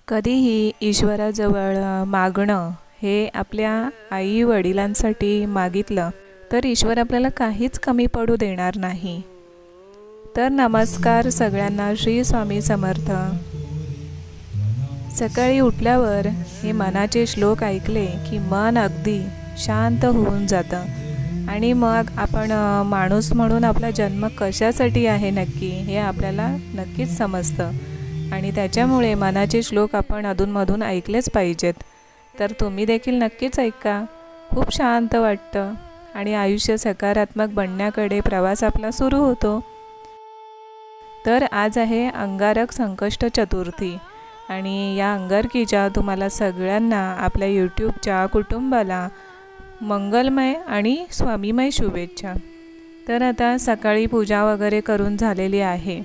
कधीही ईश्वराजवळ मागणं हे आपल्या आई वडिलांसाठी मागितलं तर ईश्वर आपल्याला काहीच कमी पडू देणार नाही। तर नमस्कार सगळ्यांना, श्री स्वामी समर्थ। सकाळी उठल्यावर हे मनाचे श्लोक ऐकले की मन अगदी शांत होऊन जातं आणि मग आपण माणूस म्हणून आपला जन्म कशासाठी आहे नक्की हे आपल्याला नक्कीच समजतं आणि त्याच्यामुळे मनाचे श्लोक आपण अधूनमधून ऐकलेच पाहिजेत। तर तुम्ही देखील नक्कीच ऐका, खूप शांत वाटतं आणि आयुष्य सकारात्मक बनण्याकडे प्रवास आपला सुरू होतो। तर आज आहे अंगारक संकष्ट चतुर्थी आणि या अंगारकीच्या तुम्हाला सगळ्यांना आपल्या यूट्यूबच्या कुटुंबाला मंगलमय आणि स्वामीमय शुभेच्छा। तर आता सकाळी पूजा वगैरे करून झालेली आहे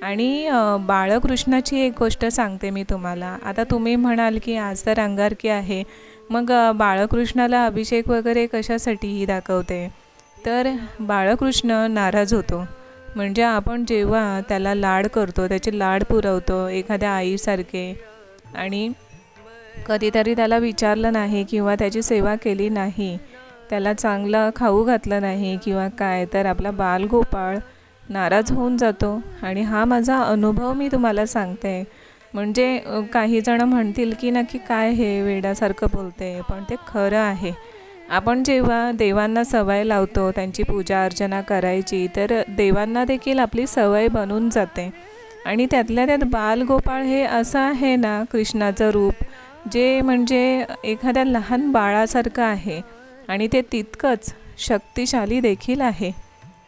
आणि बाळकृष्णाची एक गोष्ट सांगते मी तुम्हाला। आता तुम्ही म्हणाल की आज तर अंगारकी आहे, मग बाळकृष्णाला अभिषेक वगैरे कशासाठी दाखवते? तर बाळकृष्ण नाराज होतो, म्हणजे आपण जेव्हा त्याला लाड करतो, त्याचे लाड पुरवतो एखाद्या आईसारखे आणि कधीतरी त्याला विचारलं नाही किंवा त्याची सेवा केली नाही, त्याला चांगलं खाऊ घातलं नाही किंवा काय, तर आपला बालगोपाळ नाराज होऊन जातो। आणि हा माझा अनुभव मी तुम्हाला सांगते। म्हणजे काही जण म्हणतील की नक्की काय हे वेड्यासारखं बोलते, पण ते खरं आहे। आपण जेव्हा देवांना सवय लावतो त्यांची पूजा अर्चना करायची, तर देवांना देखील आपली सवय बनून जाते। आणि त्यातल्या त्यात बालगोपाळ हे असं आहे ना, कृष्णाचं रूप जे म्हणजे एखाद्या लहान बाळासारखं आहे आणि ते तितकंच शक्तिशाली देखील आहे।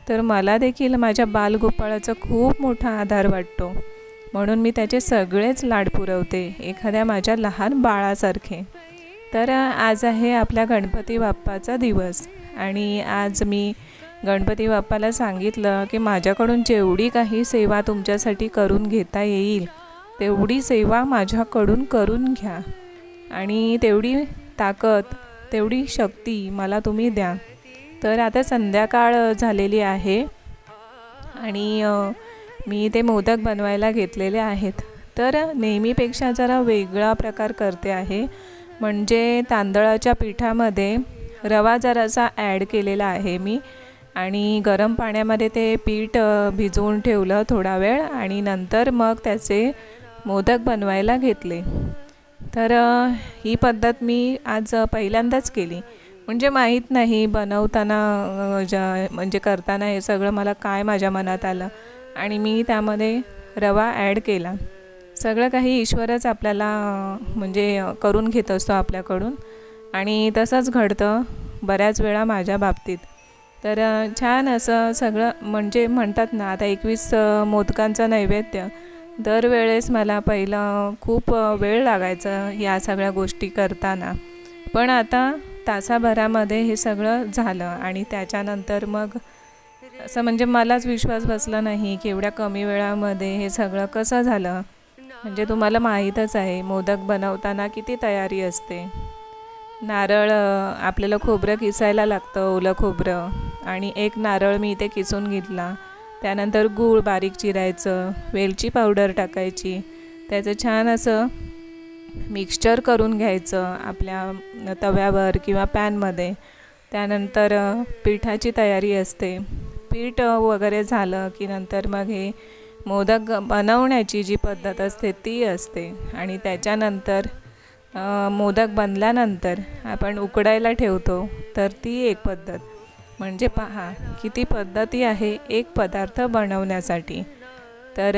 तर मला देखील माझ्या बालगोपाळाचा खूप मोठा आधार वाटतो, म्हणून मी त्याचे सगळेच लाड पुरवते एखाद्या माझ्या लहान बाळासारखे। तर आज आहे आपल्या गणपती बाप्पाचा दिवस आणि आज मी गणपती बाप्पाला सांगितलं की माझ्याकडून जेवढी काही सेवा तुमच्यासाठी करून घेता येईल तेवढी सेवा माझ्याकडून करून घ्या आणि तेवढी ताकद तेवढी शक्ती मला तुम्ही द्या। तर आता संध्याकाळ झालेली आहे आणि मी ते मोदक बनवायला घेतलेले आहेत। तर नेहमीपेक्षा जरा वेगळा प्रकार करते आहे, म्हणजे तांदळाच्या पिठामध्ये रवा जरासा ॲड केलेला आहे मी आणि गरम पाण्यामध्ये ते पीठ भिजवून ठेवलं थोडा वेळ आणि नंतर मग त्याचे मोदक बनवायला घेतले। तर ही पद्धत मी आज पहिल्यांदाच केली, म्हणजे माहीत नाही बनवताना म्हणजे करताना हे सगळं मला काय माझ्या मनात आलं आणि मी त्यामध्ये रवा ॲड केला। सगळं काही ईश्वरच आपल्याला म्हणजे करून घेत असतो आपल्याकडून आणि तसंच घडतं बऱ्याच वेळा माझ्या बाबतीत। तर छान असं सगळं म्हणजे म्हणतात ना, आता 21 मोदकांचं नैवेद्य दरवेळेस मला पहिलं खूप वेळ लागायचं या सगळ्या गोष्टी करताना, पण आता तासाभरामध्ये हे सगळं झालं आणि त्याच्यानंतर मग असं म्हणजे मलाच विश्वास बसला नाही की एवढ्या कमी वेळामध्ये हे सगळं कसं झालं। म्हणजे तुम्हाला माहीतच आहे मोदक बनवताना किती तयारी असते। नारळ आपल्याला खोबरं किसायला लागतं, ओलं खोबरं, आणि एक नारळ मी इथे किसून घेतला। त्यानंतर गूळ बारीक चिरायचं, वेलची पावडर टाकायची, त्याचं छान असं मिक्सचर करून घ्यायचं आपल्या तव्यावर किंवा पॅनमध्ये। त्यानंतर पिठाची तयारी असते, पीठ वगैरे झालं की नंतर मग हे मोदक बनवण्याची जी पद्धत असते ती असते आणि त्याच्यानंतर मोदक बनल्यानंतर आपण उकडायला ठेवतो, तर ती एक पद्धत। म्हणजे पहा किती पद्धती आहे एक पदार्थ बनवण्यासाठी। तर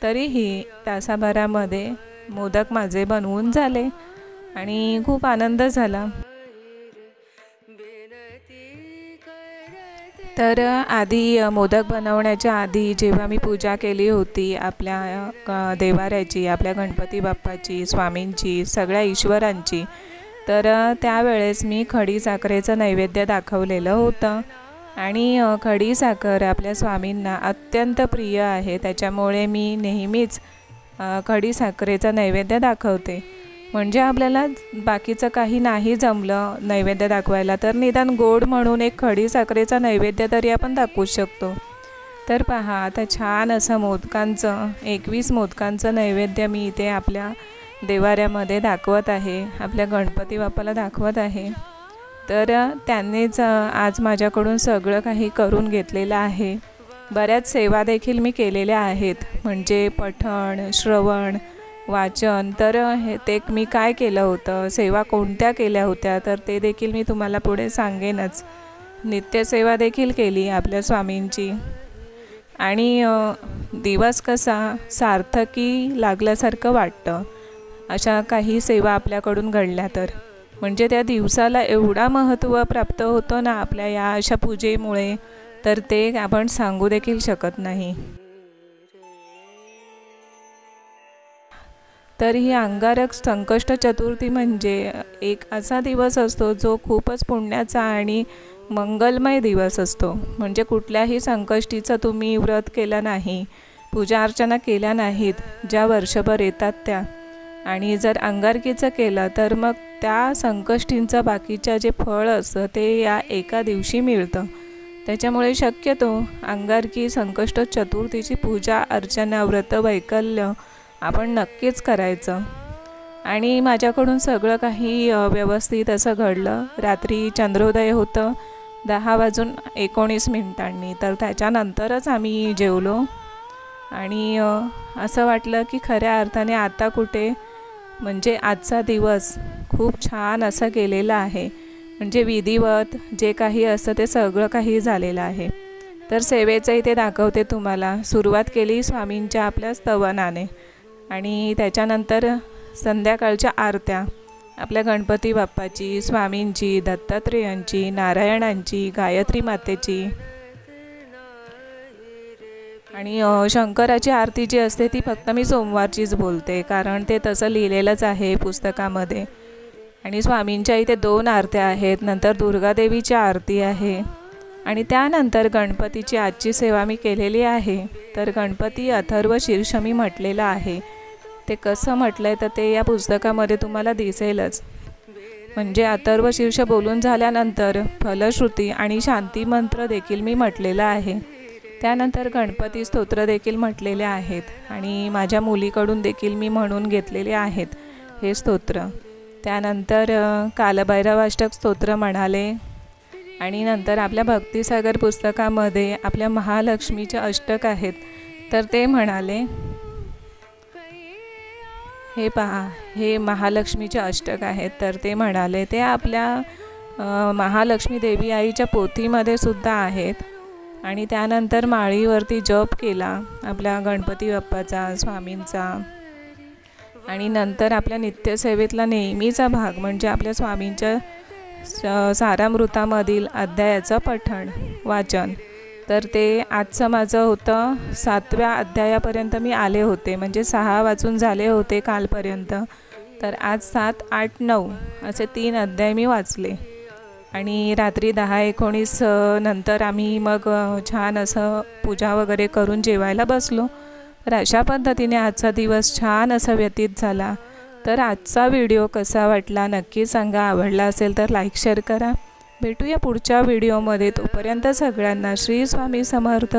तरीही तासाभरामध्ये मोदक माझे बनवून झाले आणि खूप आनंद झाला। तर आधी मोदक बनवण्याच्या आधी जेव्हा मी पूजा केली होती आपल्या देवाऱ्याची, आपल्या गणपती बाप्पाची, स्वामींची, सगळ्या ईश्वरांची, तर त्यावेळेस मी खडी साखरेचं नैवेद्य दाखवलेलं होतं आणि खडी साखर आपल्या स्वामींना अत्यंत प्रिय आहे, त्याच्यामुळे मी नेहमीच खडी साखरेचं नैवेद्य दाखवते। म्हणजे आपल्याला बाकीचं काही नाही जमलं नैवेद्य दाखवायला तर निदान गोड म्हणून एक खडी साखरेचा नैवेद्य तरी आपण दाखवू शकतो। तर पहा आता छान असं मोदकांचं 21 मोदकांचं नैवेद्य मी इथे आपल्या देवाऱ्यामध्ये दाखवत आहे, आपल्या गणपती बाप्पाला दाखवत आहे। तर त्यांनीच आज माझ्याकडून सगळं काही करून घेतलेलं आहे। बऱ्याच सेवा देखील मी केलेल्या आहेत, म्हणजे पठण, श्रवण, वाचन। तर ते मी काय केलं होतं, सेवा कोणत्या केल्या होत्या, तर ते देखील मी तुम्हाला पुढे सांगेनच। नित्यसेवा देखील केली आपल्या स्वामींची आणि दिवस कसा सार्थकी लागल्यासारखं वाटतं अशा काही सेवा आपल्याकडून घडल्या तर, म्हणजे त्या दिवसाला एवढा महत्त्व प्राप्त होतं ना आपल्या या अशा पूजेमुळे, तर ते आपण सांगू देखील शकत नाही। तर ही अंगारक संकष्ट चतुर्थी म्हणजे एक असा दिवस असतो जो खूपच पुण्याचा आणि मंगलमय दिवस असतो। म्हणजे कुठल्याही संकष्टीचं तुम्ही व्रत केलं नाही, पूजा अर्चना केल्या नाहीत ज्या वर्षभर येतात त्या, आणि जर अंगारकीचं केलं तर मग त्या संकष्टींचं बाकीचं जे फळ असतं ते या एका दिवशी मिळतं। त्याच्यामुळे शक्यतो अंगारकी संकष्ट चतुर्थीची पूजा अर्चना व्रत वैकल्य आपण नक्कीच करायचं। आणि माझ्याकडून सगळं काही व्यवस्थित असं घडलं। रात्री चंद्रोदय होतं 10:19 तर त्याच्यानंतरच आम्ही जेवलो आणि असं वाटलं की खऱ्या अर्थाने आता कुठे, म्हणजे आजचा दिवस खूप छान असा गेलेला आहे। म्हणजे विधिवत जे काही असतं ते सगळं काही झालेलं आहे। तर सेवेचंही ते दाखवते तुम्हाला। सुरुवात केली स्वामींच्या आपल्या स्तवनाने आणि त्याच्यानंतर संध्याकाळच्या आरत्या आपल्या गणपती बाप्पाची, स्वामींची, दत्तात्रेयांची, नारायणांची, गायत्री मातेची आणि शंकराची आरती जी असते ती फक्त मी सोमवारचीच बोलते, कारण ते तसं लिहिलेलंच आहे पुस्तकामध्ये। आणि स्वामींच्या इथे 2 आरत्या आहेत, नंतर दुर्गादेवीची आरती आहे आणि गणपतीची आजची सेवा मी केलेली आहे। तर गणपती अथर्व शीर्ष मी म्हटलेलं आहे, ते कसं म्हटलं आहे तर ते या पुस्तकामध्ये तुम्हाला दिसेलच। म्हणजे अथर्व शीर्ष बोलून झाल्यानंतर फलश्रुती आणि शांती मंत्र देखील मी म्हटलेला आहे। त्यानंतर गणपती स्तोत्र देखील म्हटलेले आहेत आणि माझ्या मुलीकडून देखील मी म्हणून घेतलेले आहेत हे स्तोत्र। त्यानंतर कालभैरवाष्टक स्तोत्र म्हणाले आणि नंतर आपल्या भक्तिसागर पुस्तकामध्ये आपल्या महालक्ष्मीचे अष्टक आहेत तर ते म्हणाले। हे पहा, हे महालक्ष्मीचे अष्टक आहेत तर ते म्हणाले। ते आपल्या महालक्ष्मी देवी आईच्या पोथीमध्ये सुद्धा आहेत। आणि त्यानंतर माळीवरती जप केला आपल्या गणपती बाप्पाचा, स्वामींचा आणि नंतर आपल्या नित्यसेवेतला नेहमीचा भाग म्हणजे आपल्या स्वामींच्या सारामृतामधील अध्यायाचं पठण वाचन। तर ते आजचं माझं होतं 7व्या अध्यायापर्यंत मी आले होते, म्हणजे 6 वाचून झाले होते कालपर्यंत। तर आज 7, 8, 9 असे 3 अध्याय मी वाचले आणि रात्री 10:19 नंतर आम्ही मग छान असं पूजा वगैरे करून जेवायला बसलो। तर अशा पद्धतीने आजचा दिवस छान असा व्यतीत झाला। तर आजचा व्हिडिओ कसा वाटला नक्की सांगा, आवडला असेल तर लाईक शेअर करा। भेटूया पुढच्या व्हिडिओमध्ये, तोपर्यंत सगळ्यांना श्री स्वामी समर्थ।